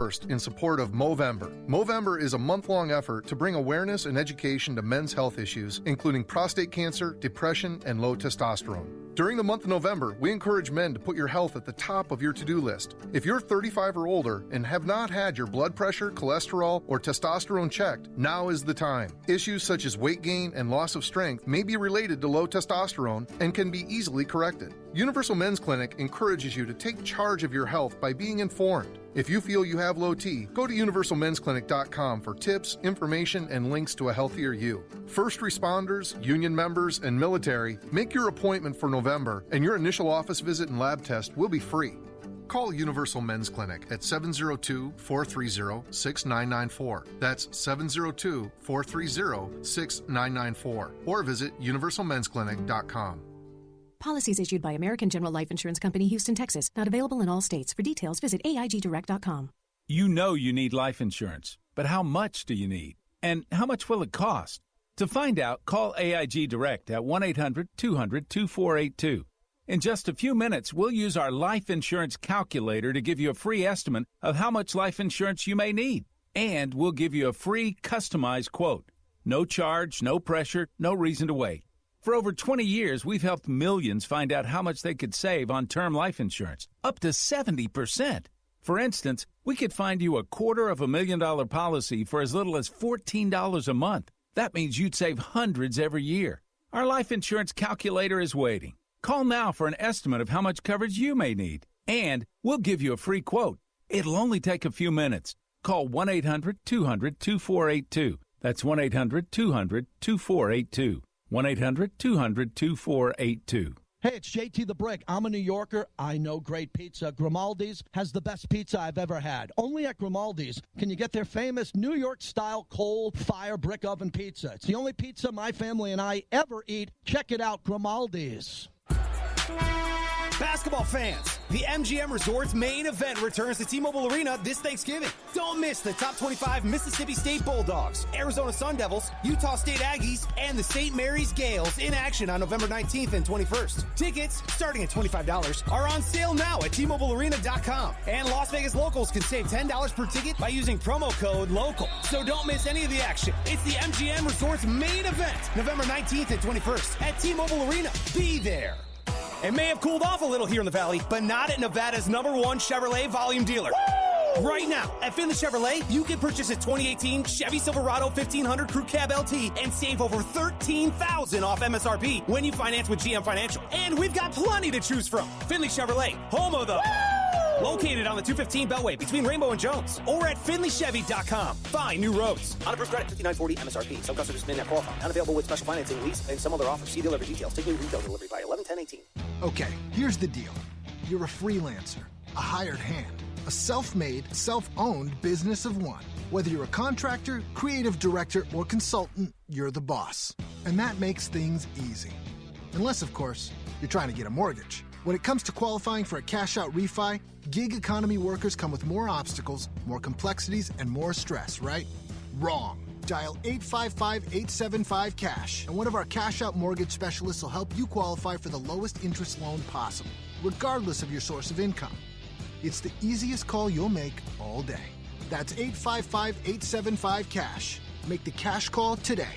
First, in support of Movember. Movember is a month-long effort to bring awareness and education to men's health issues, including prostate cancer, depression, and low testosterone. During the month of November, we encourage men to put your health at the top of your to-do list. If you're 35 or older and have not had your blood pressure, cholesterol, or testosterone checked, now is the time. Issues such as weight gain and loss of strength may be related to low testosterone and can be easily corrected. Universal Men's Clinic encourages you to take charge of your health by being informed. If you feel you have low T, go to universalmensclinic.com for tips, information, and links to a healthier you. First responders, union members, and military, make your appointment for November, and your initial office visit and lab test will be free. Call Universal Men's Clinic at 702-430-6994. That's 702-430-6994. Or visit universalmensclinic.com. Policies issued by American General Life Insurance Company, Houston, Texas. Not available in all states. For details, visit AIGdirect.com. You know you need life insurance, but how much do you need? And how much will it cost? To find out, call AIG Direct at 1-800-200-2482. In just a few minutes, we'll use our life insurance calculator to give you a free estimate of how much life insurance you may need. And we'll give you a free customized quote. No charge, no pressure, no reason to wait. For over 20 years, we've helped millions find out how much they could save on term life insurance, up to 70%. For instance, we could find you a $250,000 policy for as little as $14 a month. That means you'd save hundreds every year. Our life insurance calculator is waiting. Call now for an estimate of how much coverage you may need, and we'll give you a free quote. It'll only take a few minutes. Call 1-800-200-2482. That's 1-800-200-2482. 1-800-200-2482. Hey, it's JT the Brick. I'm a New Yorker. I know great pizza. Grimaldi's has the best pizza I've ever had. Only at Grimaldi's can you get their famous New York-style coal-fire brick oven pizza. It's the only pizza my family and I ever eat. Check it out, Grimaldi's. Basketball fans, the MGM Resorts main event returns to T-Mobile Arena this Thanksgiving. Don't miss the top 25 Mississippi State Bulldogs, Arizona Sun Devils, Utah State Aggies, and the St. Mary's Gales in action on November 19th and 21st. Tickets, starting at $25, are on sale now at TMobileArena.com. And Las Vegas locals can save $10 per ticket by using promo code LOCAL. So don't miss any of the action. It's the MGM Resorts main event, November 19th and 21st at T-Mobile Arena. Be there. It may have cooled off a little here in the Valley, but not at Nevada's #1 Chevrolet volume dealer. Woo! Right now, at Finley Chevrolet, you can purchase a 2018 Chevy Silverado 1500 Crew Cab LT and save over $13,000 off MSRP when you finance with GM Financial. And we've got plenty to choose from. Finley Chevrolet, home of the... Located on the 215 Beltway between Rainbow and Jones, or at FinleyChevy.com. Find new roads. On approved credit, $59.40 MSRP. Some customers may not qualify. Unavailable with special financing, lease, and some other offers. See dealer for details. Take new retail delivery by 11/10/18. Okay, here's the deal. You're a freelancer, a hired hand, a self-made, self-owned business of one. Whether you're a contractor, creative director, or consultant, you're the boss. And that makes things easy. Unless, of course, you're trying to get a mortgage. When it comes to qualifying for a cash-out refi, gig economy workers come with more obstacles, more complexities, and more stress, right? Wrong. Dial 855-875-CASH, and one of our cash-out mortgage specialists will help you qualify for the lowest interest loan possible, regardless of your source of income. It's the easiest call you'll make all day. That's 855-875-CASH. Make the cash call today.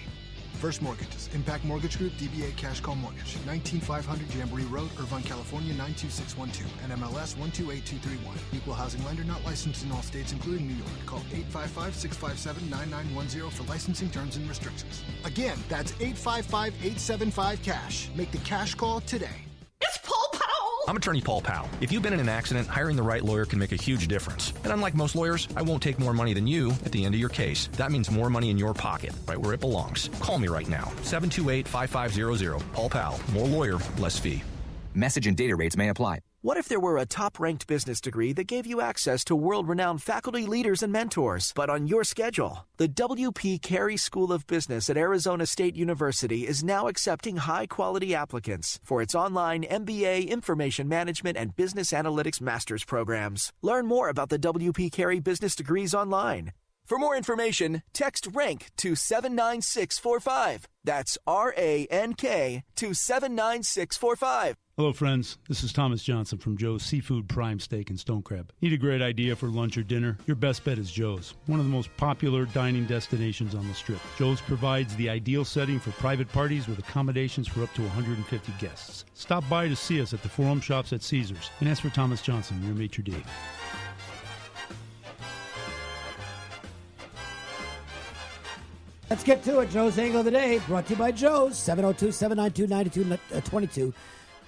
First Mortgages, Impact Mortgage Group, DBA Cash Call Mortgage, 19500 Jamboree Road, Irvine, California, 92612, NMLS 128231. Equal housing lender, not licensed in all states, including New York. Call 855-657-9910 for licensing terms and restrictions. Again, that's 855-875-CASH. Make the cash call today. It's Paul Powell! I'm attorney Paul Powell. If you've been in an accident, hiring the right lawyer can make a huge difference. And unlike most lawyers, I won't take more money than you at the end of your case. That means more money in your pocket, right where it belongs. Call me right now, 728-5500. Paul Powell. More lawyer, less fee. Message and data rates may apply. What if there were a top-ranked business degree that gave you access to world-renowned faculty, leaders, and mentors, but on your schedule? The W.P. Carey School of Business at Arizona State University is now accepting high-quality applicants for its online MBA, Information Management, and Business Analytics Master's programs. Learn more about the W.P. Carey business degrees online. For more information, text RANK to 79645. That's RANK to 79645. Hello, friends. This is Thomas Johnson from Joe's Seafood Prime Steak and Stone Crab. Need a great idea for lunch or dinner? Your best bet is Joe's, one of the most popular dining destinations on the Strip. Joe's provides the ideal setting for private parties with accommodations for up to 150 guests. Stop by to see us at the Forum Shops at Caesars and ask for Thomas Johnson, your maitre d'. Let's get to it. Joe's Angle of the Day, brought to you by Joe's, 702-792-9222.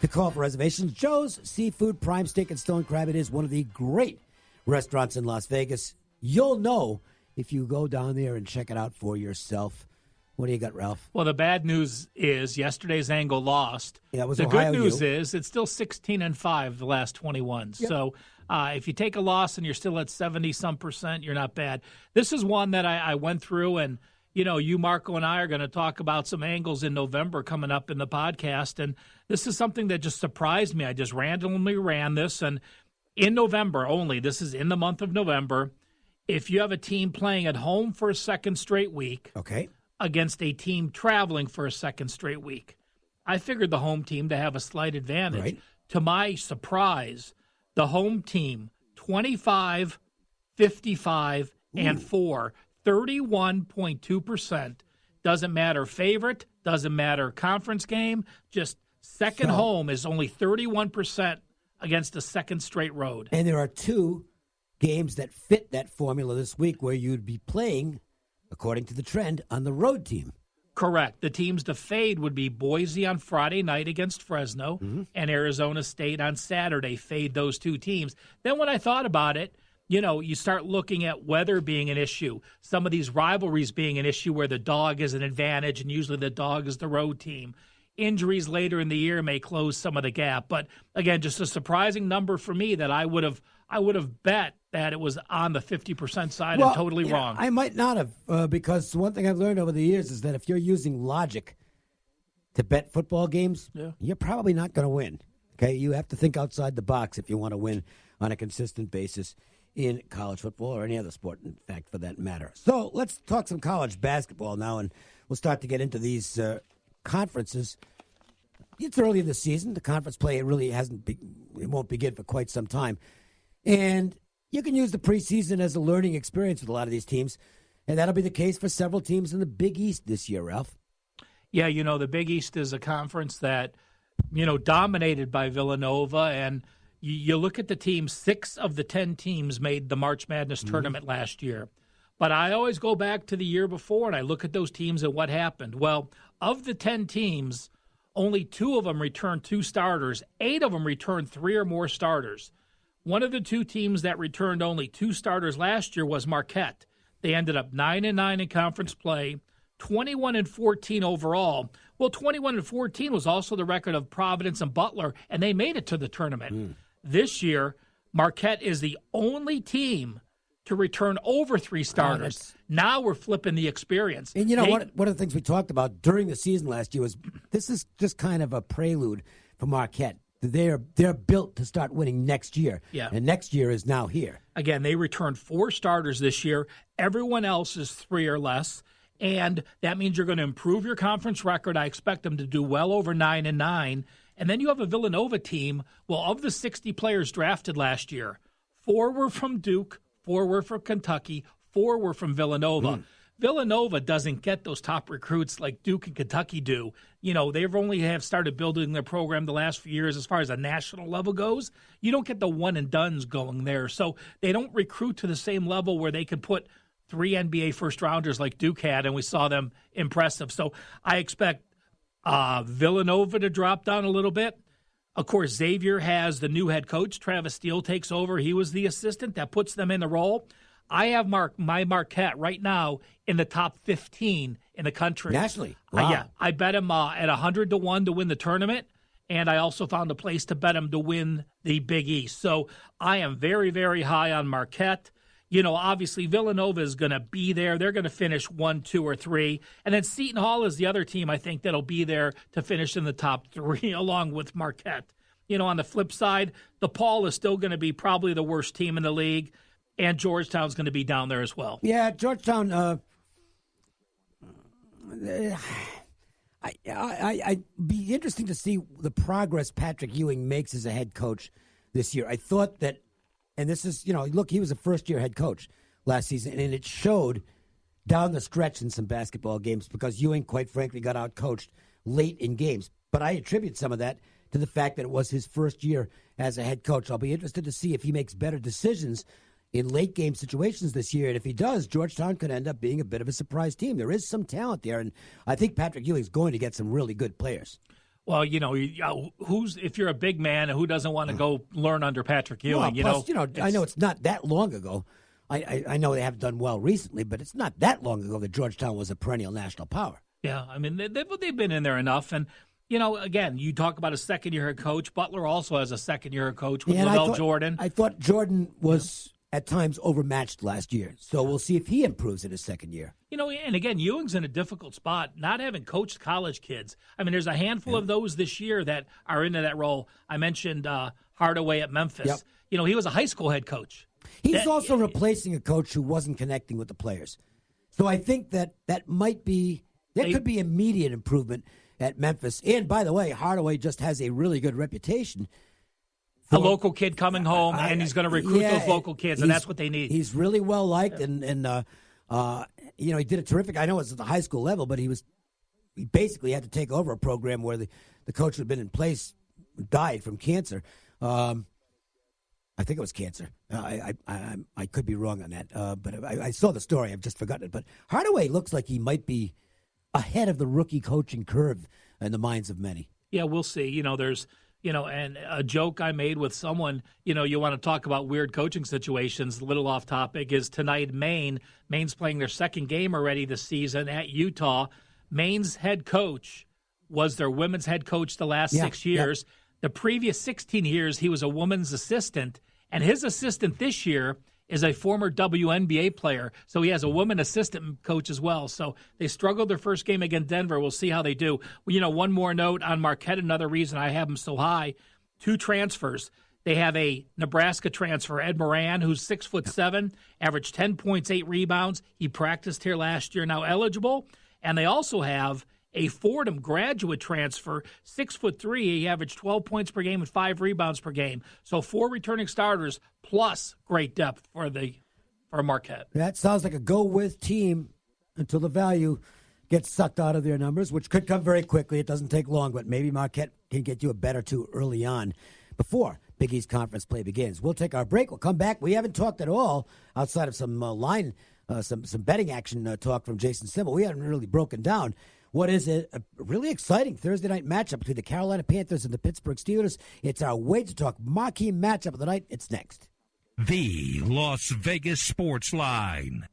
To call for reservations, Joe's Seafood Prime Steak and Stone Crab. It is one of the great restaurants in Las Vegas. You'll know if you go down there and check it out for yourself. What do you got, Ralph? Well, the bad news is yesterday's Angle lost. Yeah, it was the Ohio good news U. is it's still 16-5 the last 21. Yep. So if you take a loss and you're still at 70-some%, you're not bad. This is one that I went through, and you, Marco, and I are going to talk about some angles in November coming up in the podcast. And this is something that just surprised me. I just randomly ran this. And in November only, this is in the month of November, if you have a team playing at home for a second straight week against a team traveling for a second straight week, I figured the home team to have a slight advantage. Right. To my surprise, the home team, 25, 55, and 4. 31.2%. Doesn't matter favorite, doesn't matter conference game, just second home is only 31% against a second straight road. And there are two games that fit that formula this week where you'd be playing, according to the trend, on the road team. Correct. The teams to fade would be Boise on Friday night against Fresno and Arizona State on Saturday. Fade those two teams. Then when I thought about it, you start looking at weather being an issue, some of these rivalries being an issue where the dog is an advantage, and usually the dog is the road team. Injuries later in the year may close some of the gap. But, again, just a surprising number for me that I would have bet that it was on the 50% side and totally wrong. I might not have, because one thing I've learned over the years is that if you're using logic to bet football games, you're probably not going to win. Okay, you have to think outside the box if you want to win on a consistent basis in college football or any other sport, in fact, for that matter. So let's talk some college basketball now, and we'll start to get into these conferences. It's early in the season. The conference play really it won't begin for quite some time. And you can use the preseason as a learning experience with a lot of these teams, and that'll be the case for several teams in the Big East this year, Ralph. Yeah, the Big East is a conference that, dominated by Villanova, and you look at the teams, 6 of the 10 teams made the March Madness tournament last year. But I always go back to the year before, and I look at those teams and what happened. Well, of the 10 teams, only 2 of them returned 2 starters. 8 of them returned 3 or more starters. One of the 2 teams that returned only 2 starters last year was Marquette. They ended up 9-9 in conference play, 21-14 overall. Well, 21-14 was also the record of Providence and Butler, and they made it to the tournament. This year, Marquette is the only team to return over 3 starters. Now we're flipping the experience. And one of the things we talked about during the season last year was this is just kind of a prelude for Marquette. They're built to start winning next year. Yeah. And next year is now here. Again, they returned 4 starters this year. Everyone else is 3 or less. And that means you're going to improve your conference record. I expect them to do well over 9-9. And then you have a Villanova team. Well, of the 60 players drafted last year, 4 were from Duke, 4 were from Kentucky, 4 were from Villanova. Villanova doesn't get those top recruits like Duke and Kentucky do. They've only have started building their program the last few years as far as a national level goes. You don't get the one-and-dones going there. So they don't recruit to the same level where they can put 3 NBA first-rounders like Duke had, and we saw them impressive. So I expect Villanova to drop down a little bit. Of course, Xavier has the new head coach. Travis Steele takes over. He was the assistant. That puts them in the role. I have my Marquette right now in the top 15 in the country. Nationally? Wow. I bet him at 100-1 to win the tournament, and I also found a place to bet him to win the Big East. So I am very, very high on Marquette. Obviously Villanova is going to be there. They're going to finish 1, 2, or 3. And then Seton Hall is the other team I think that'll be there to finish in the top 3 along with Marquette. On the flip side, DePaul is still going to be probably the worst team in the league. And Georgetown's going to be down there as well. Yeah, Georgetown. I'd be interesting to see the progress Patrick Ewing makes as a head coach this year. I thought that, and this is, look, he was a first-year head coach last season, and it showed down the stretch in some basketball games because Ewing, quite frankly, got out-coached late in games. But I attribute some of that to the fact that it was his first year as a head coach. I'll be interested to see if he makes better decisions in late-game situations this year. And if he does, Georgetown could end up being a bit of a surprise team. There is some talent there, and I think Patrick Ewing's going to get some really good players. Well, if you're a big man, who doesn't want to go learn under Patrick Ewing? Well, plus, I know it's not that long ago. I know they have done well recently, but it's not that long ago that Georgetown was a perennial national power. Yeah, I mean, they've been in there enough. And, again, you talk about a second-year head coach. Butler also has a second-year head coach with Lavelle Jordan. I thought Jordan was at times overmatched last year. So we'll see if he improves in his second year. And again, Ewing's in a difficult spot, not having coached college kids. I mean, there's a handful of those this year that are into that role. I mentioned Hardaway at Memphis. Yep. He was a high school head coach. He's also replacing a coach who wasn't connecting with the players. So I think that might be – there could be immediate improvement at Memphis. And, by the way, Hardaway just has a really good reputation. A local kid coming home, and he's going to recruit those local kids, and that's what they need. He's really well liked, and he did a terrific. I know it was at the high school level, but he basically had to take over a program where the coach who had been in place died from cancer. I think it was cancer. I could be wrong on that, but I saw the story. I've just forgotten it. But Hardaway looks like he might be ahead of the rookie coaching curve in the minds of many. Yeah, we'll see. There's. And a joke I made with someone, you want to talk about weird coaching situations, a little off topic, is tonight Maine's playing their second game already this season at Utah. Maine's head coach was their women's head coach the last 6 years. Yep. The previous 16 years, he was a woman's assistant, and his assistant this year is a former WNBA player, so he has a woman assistant coach as well. So they struggled their first game against Denver. We'll see how they do. One more note on Marquette, another reason I have them so high, 2 transfers. They have a Nebraska transfer, Ed Moran, who's 6'7", averaged 10 points, 8 rebounds. He practiced here last year, now eligible. And they also have a Fordham graduate transfer, 6'3". He averaged 12 points per game and 5 rebounds per game. So 4 returning starters plus great depth for Marquette. That sounds like a go-with team until the value gets sucked out of their numbers, which could come very quickly. It doesn't take long, but maybe Marquette can get you a bet or two early on before Big East Conference play begins. We'll take our break. We'll come back. We haven't talked at all outside of some some betting action talk from Jason Simmel. We haven't really broken down what is a really exciting Thursday night matchup between the Carolina Panthers and the Pittsburgh Steelers. It's our Wager Talk marquee matchup of the night. It's next. The Las Vegas Sportsline.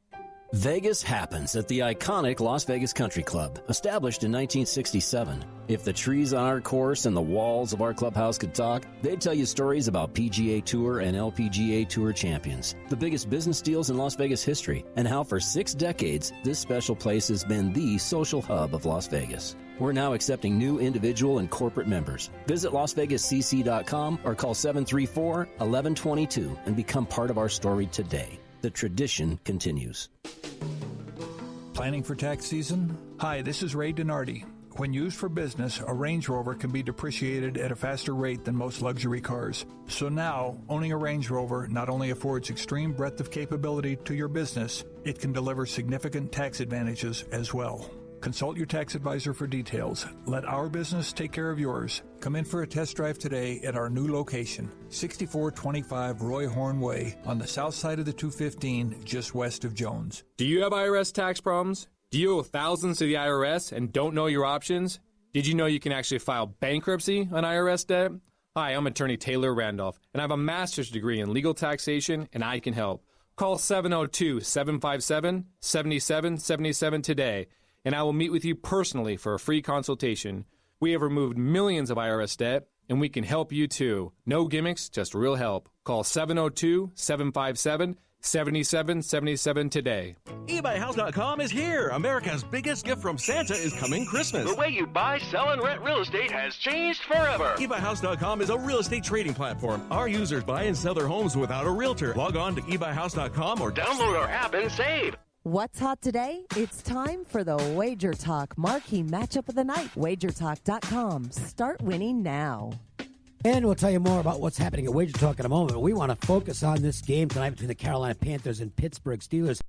Vegas happens at the iconic Las Vegas Country Club, established in 1967. If the trees on our course and the walls of our clubhouse could talk, they'd tell you stories about PGA Tour and LPGA Tour champions, the biggest business deals in Las Vegas history, and how for 6 decades, this special place has been the social hub of Las Vegas. We're now accepting new individual and corporate members. Visit LasVegasCC.com or call 734-1122 and become part of our story today. The tradition continues. Planning for tax season? Hi, this is Ray Donardi. When used for business, a Range Rover can be depreciated at a faster rate than most luxury cars. So now, owning a Range Rover not only affords extreme breadth of capability to your business, it can deliver significant tax advantages as well. Consult your tax advisor for details. Let our business take care of yours. Come in for a test drive today at our new location, 6425 Roy Horn Way on the south side of the 215, just west of Jones. Do you have IRS tax problems? Do you owe thousands to the IRS and don't know your options? Did you know you can actually file bankruptcy on IRS debt? Hi, I'm attorney Taylor Randolph, and I have a master's degree in legal taxation, and I can help. Call 702-757-7777 today, and I will meet with you personally for a free consultation. We have removed millions of IRS debt, and we can help you too. No gimmicks, just real help. Call 702-757-7777 7777 today. eBuyHouse.com is here. America's biggest gift from Santa is coming Christmas. The way you buy, sell, and rent real estate has changed forever. eBuyHouse.com is a real estate trading platform. Our users buy and sell their homes without a realtor. Log on to eBuyHouse.com or download our app and save. What's hot today? It's time for the Wager Talk Marquee Matchup of the Night. WagerTalk.com. Start winning now. And we'll tell you more about what's happening at Wager Talk in a moment. We want to focus on this game tonight between the Carolina Panthers and Pittsburgh Steelers.